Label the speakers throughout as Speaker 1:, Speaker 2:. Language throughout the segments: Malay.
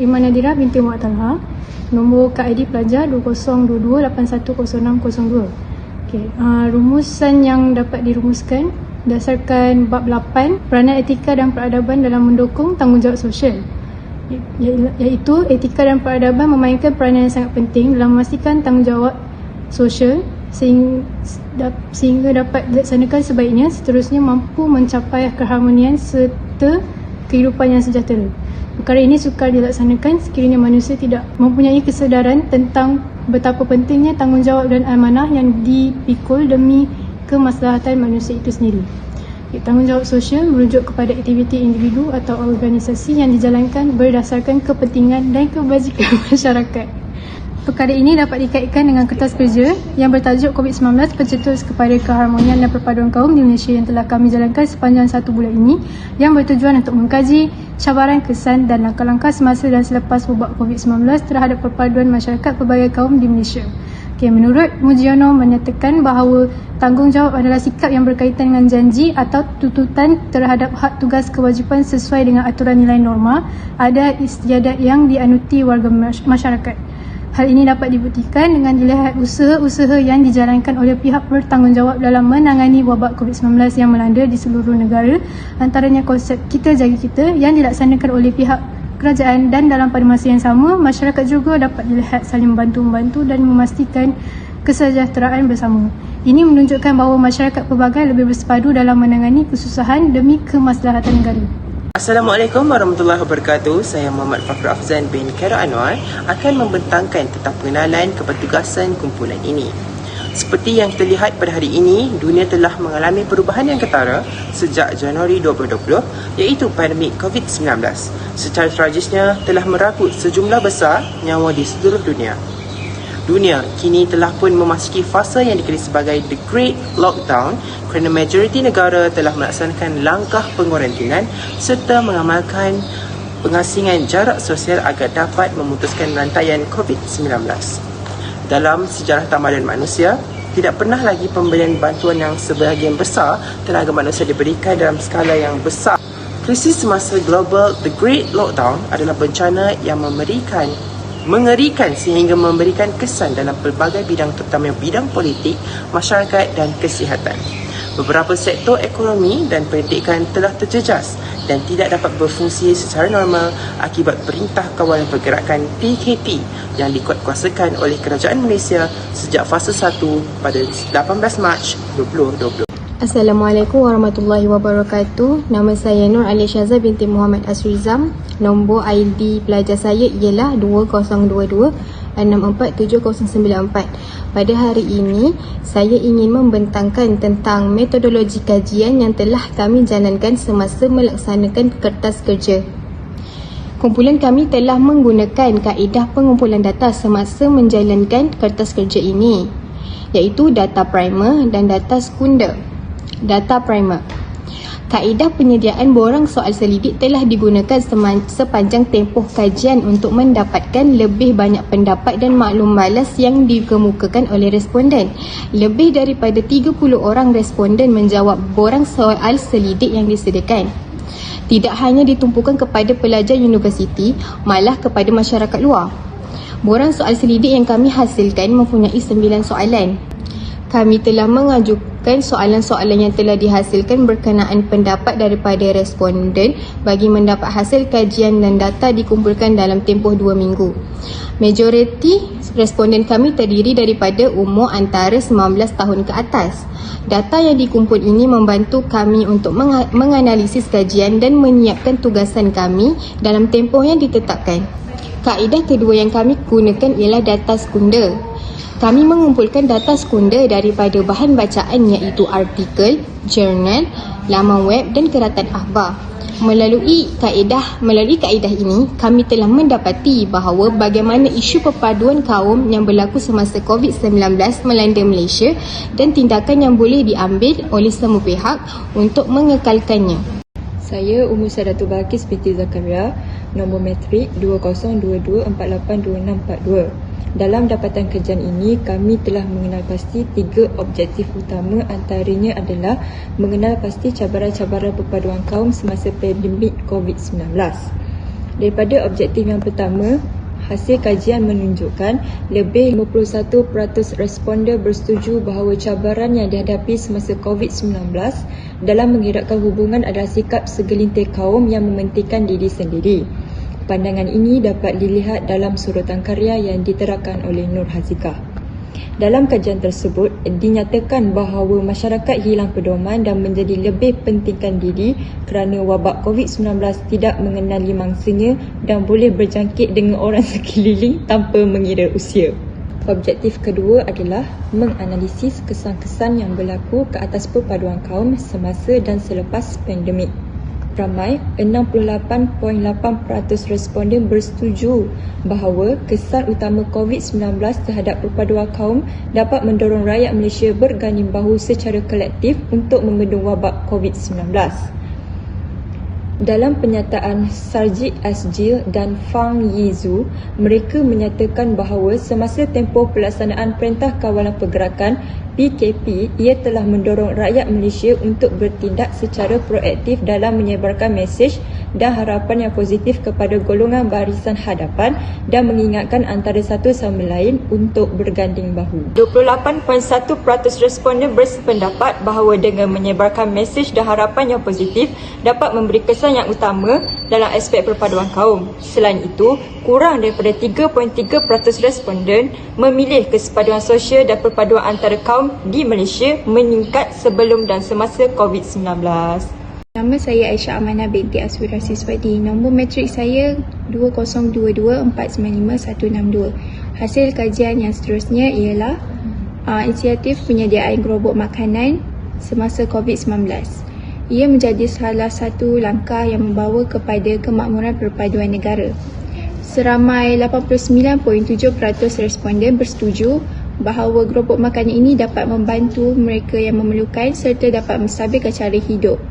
Speaker 1: Iman Nadira binti Muhammad Talha. Nombor kad ID pelajar 2022810602. Rumusan yang dapat dirumuskan berdasarkan bab 8 peranan etika dan peradaban dalam mendukung tanggungjawab sosial, iaitu etika dan peradaban memainkan peranan yang sangat penting dalam memastikan tanggungjawab sosial sehingga dapat dilaksanakan sebaiknya, seterusnya mampu mencapai keharmonian serta kehidupan yang sejahtera. Perkara ini sukar dilaksanakan sekiranya manusia tidak mempunyai kesedaran tentang betapa pentingnya tanggungjawab dan amanah yang dipikul demi kemaslahatan manusia itu sendiri. Tanggungjawab sosial merujuk kepada aktiviti individu atau organisasi yang dijalankan berdasarkan kepentingan dan kebajikan masyarakat. Perkara ini dapat dikaitkan dengan kertas kerja yang bertajuk COVID-19 Pencetus kepada Keharmonian dan Perpaduan Kaum di Malaysia yang telah kami jalankan sepanjang 1 bulan ini, yang bertujuan untuk mengkaji cabaran, kesan dan langkah-langkah semasa dan selepas wabak COVID-19 terhadap perpaduan masyarakat pelbagai kaum di Malaysia. Menurut Mujiono menyatakan bahawa tanggungjawab adalah sikap yang berkaitan dengan janji atau tuntutan terhadap hak tugas kewajipan sesuai dengan aturan nilai norma, adat istiadat yang dianuti warga masyarakat. Hal ini dapat dibuktikan dengan dilihat usaha-usaha yang dijalankan oleh pihak bertanggungjawab dalam menangani wabak COVID-19 yang melanda di seluruh negara, antaranya konsep Kita Jaga Kita yang dilaksanakan oleh pihak kerajaan, dan dalam pada masa yang sama, masyarakat juga dapat dilihat saling membantu dan memastikan kesejahteraan bersama. Ini menunjukkan bahawa masyarakat pelbagai lebih bersepadu dalam menangani kesusahan demi kemaslahatan negara.
Speaker 2: Assalamualaikum warahmatullahi wabarakatuh. Saya Muhammad Fakhrul Afzan bin Khairul Anwar akan membentangkan tentang pengenalan kepetugasan kumpulan ini. Seperti yang terlihat pada hari ini, dunia telah mengalami perubahan yang ketara sejak Januari 2020, iaitu pandemik COVID-19. Secara tragisnya telah merenggut sejumlah besar nyawa di seluruh dunia. Dunia kini telah pun memasuki fasa yang dikenali sebagai The Great Lockdown kerana majoriti negara telah melaksanakan langkah penguarantinan serta mengamalkan pengasingan jarak sosial agar dapat memutuskan rantaian COVID-19. Dalam sejarah tamadun manusia, tidak pernah lagi pemberian bantuan yang sebahagian besar tenaga manusia diberikan dalam skala yang besar. Krisis semasa global The Great Lockdown adalah bencana yang mengerikan sehingga memberikan kesan dalam pelbagai bidang, terutama bidang politik, masyarakat dan kesihatan. Beberapa sektor ekonomi dan pendidikan telah terjejas dan tidak dapat berfungsi secara normal akibat Perintah Kawalan Pergerakan PKP yang dikuatkuasakan oleh Kerajaan Malaysia sejak fasa 1 pada 18 Mac 2020.
Speaker 3: Assalamualaikum warahmatullahi wabarakatuh. Nama saya Nur Ali Syazah binti Muhammad Asrizam. Nombor ID pelajar saya ialah 2022-647-094. Pada hari ini, saya ingin membentangkan tentang metodologi kajian yang telah kami jalankan semasa melaksanakan kertas kerja. Kumpulan kami telah menggunakan kaedah pengumpulan data semasa menjalankan kertas kerja ini, iaitu data primer dan data sekunder. Data primer. Kaedah penyediaan borang soal selidik telah digunakan sepanjang tempoh kajian untuk mendapatkan lebih banyak pendapat dan maklum balas yang dikemukakan oleh responden. Lebih daripada 30 orang responden menjawab borang soal selidik yang disediakan. Tidak hanya ditumpukan kepada pelajar universiti, malah kepada masyarakat luar. Borang soal selidik yang kami hasilkan mempunyai 9 soalan. Kami telah mengajukan soalan-soalan yang telah dihasilkan berkenaan pendapat daripada responden bagi mendapat hasil kajian dan data dikumpulkan dalam tempoh 2 minggu. Majoriti responden kami terdiri daripada umur antara 19 tahun ke atas. Data yang dikumpul ini membantu kami untuk menganalisis kajian dan menyiapkan tugasan kami dalam tempoh yang ditetapkan. Kaedah kedua yang kami gunakan ialah data sekunder. Kami mengumpulkan data sekunder daripada bahan bacaan iaitu artikel, jurnal, laman web dan keratan akhbar. Melalui kaedah ini, kami telah mendapati bahawa bagaimana isu perpaduan kaum yang berlaku semasa COVID-19 melanda Malaysia dan tindakan yang boleh diambil oleh semua pihak untuk mengekalkannya.
Speaker 4: Saya Ummu Sadatul Balqis binti Zakaria, nombor metrik 2022482642. Dalam dapatan kajian ini, kami telah mengenal pasti 3 objektif utama, antaranya adalah mengenal pasti cabaran-cabaran perpaduan kaum semasa pandemik COVID-19. Daripada objektif yang pertama, hasil kajian menunjukkan lebih 51% responden bersetuju bahawa cabaran yang dihadapi semasa COVID-19 dalam mengeratkan hubungan adalah sikap segelintir kaum yang mementingkan diri sendiri. Pandangan ini dapat dilihat dalam surutan karya yang diterangkan oleh Nur Hazikah. Dalam kajian tersebut, dinyatakan bahawa masyarakat hilang pedoman dan menjadi lebih pentingkan diri kerana wabak COVID-19 tidak mengenali mangsanya dan boleh berjangkit dengan orang sekeliling tanpa mengira usia. Objektif kedua adalah menganalisis kesan-kesan yang berlaku ke atas perpaduan kaum semasa dan selepas pandemik. Ramai 68.8% responden bersetuju bahawa kesan utama COVID-19 terhadap perpaduan kaum dapat mendorong rakyat Malaysia berganding bahu secara kolektif untuk membendung wabak COVID-19. Dalam penyataan Sarjit Asjil dan Fang Yizhu, mereka menyatakan bahawa semasa tempoh pelaksanaan Perintah Kawalan Pergerakan PKP, ia telah mendorong rakyat Malaysia untuk bertindak secara proaktif dalam menyebarkan mesej dan harapan yang positif kepada golongan barisan hadapan dan mengingatkan antara satu sama lain untuk berganding bahu. 28.1% responden bersependapat bahawa dengan menyebarkan mesej dan harapan yang positif dapat memberi kesan yang utama dalam aspek perpaduan kaum. Selain itu, kurang daripada 3.3% responden memilih kesepaduan sosial dan perpaduan antara kaum di Malaysia meningkat sebelum dan semasa COVID-19.
Speaker 5: Nama saya Aisyah Amanah binti Aswira Siswadi. Nombor matrik saya 2022495162. Hasil kajian yang seterusnya ialah inisiatif penyediaan gerobok makanan semasa COVID-19. Ia menjadi salah satu langkah yang membawa kepada kemakmuran perpaduan negara. Seramai 89.7% responden bersetuju bahawa gerobok makanan ini dapat membantu mereka yang memerlukan serta dapat menstabilkan cara hidup.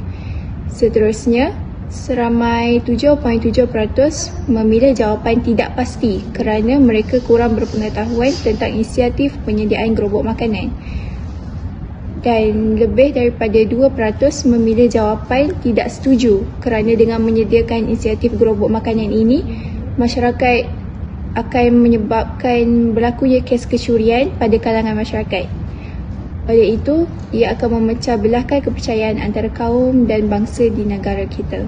Speaker 5: Seterusnya, seramai 7.7% memilih jawapan tidak pasti kerana mereka kurang berpengetahuan tentang inisiatif penyediaan gerobok makanan. Dan lebih daripada 2% memilih jawapan tidak setuju kerana dengan menyediakan inisiatif gerobok makanan ini, masyarakat akan menyebabkan berlakunya kes kecurian pada kalangan masyarakat. Oleh itu, ia akan memecah belahkan kepercayaan antara kaum dan bangsa di negara kita.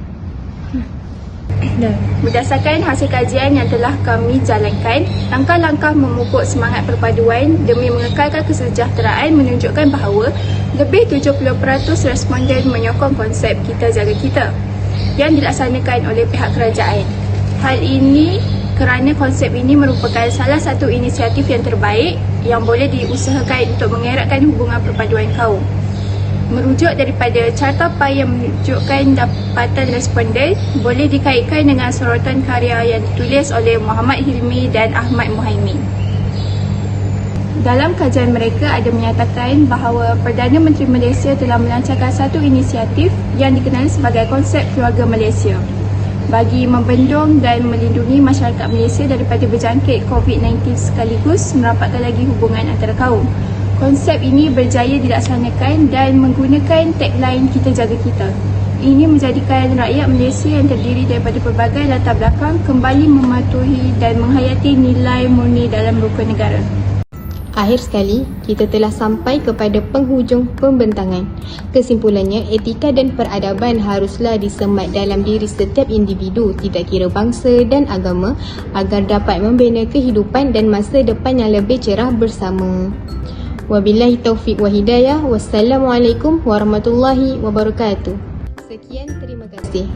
Speaker 1: Berdasarkan hasil kajian yang telah kami jalankan, langkah-langkah memupuk semangat perpaduan demi mengekalkan kesejahteraan menunjukkan bahawa lebih 70% responden menyokong konsep Kita Jaga Kita yang dilaksanakan oleh pihak kerajaan. Hal ini kerana konsep ini merupakan salah satu inisiatif yang terbaik yang boleh diusahakan untuk mengeratkan hubungan perpaduan kaum. Merujuk daripada carta pie yang menunjukkan dapatan responden, boleh dikaitkan dengan sorotan karya yang ditulis oleh Muhammad Hilmi dan Ahmad Muhaimin. Dalam kajian mereka ada menyatakan bahawa Perdana Menteri Malaysia telah melancarkan satu inisiatif yang dikenali sebagai konsep Keluarga Malaysia bagi membendung dan melindungi masyarakat Malaysia daripada berjangkit COVID-19 sekaligus merapatkan lagi hubungan antara kaum. Konsep ini berjaya dilaksanakan dan menggunakan tagline Kita Jaga Kita. Ini menjadikan rakyat Malaysia yang terdiri daripada pelbagai latar belakang kembali mematuhi dan menghayati nilai murni dalam rukun negara.
Speaker 3: Akhir sekali, kita telah sampai kepada penghujung pembentangan. Kesimpulannya, etika dan peradaban haruslah disemat dalam diri setiap individu, tidak kira bangsa dan agama, agar dapat membina kehidupan dan masa depan yang lebih cerah bersama. Wabillahi taufiq wa hidayah. Wassalamualaikum warahmatullahi wabarakatuh. Sekian, terima kasih.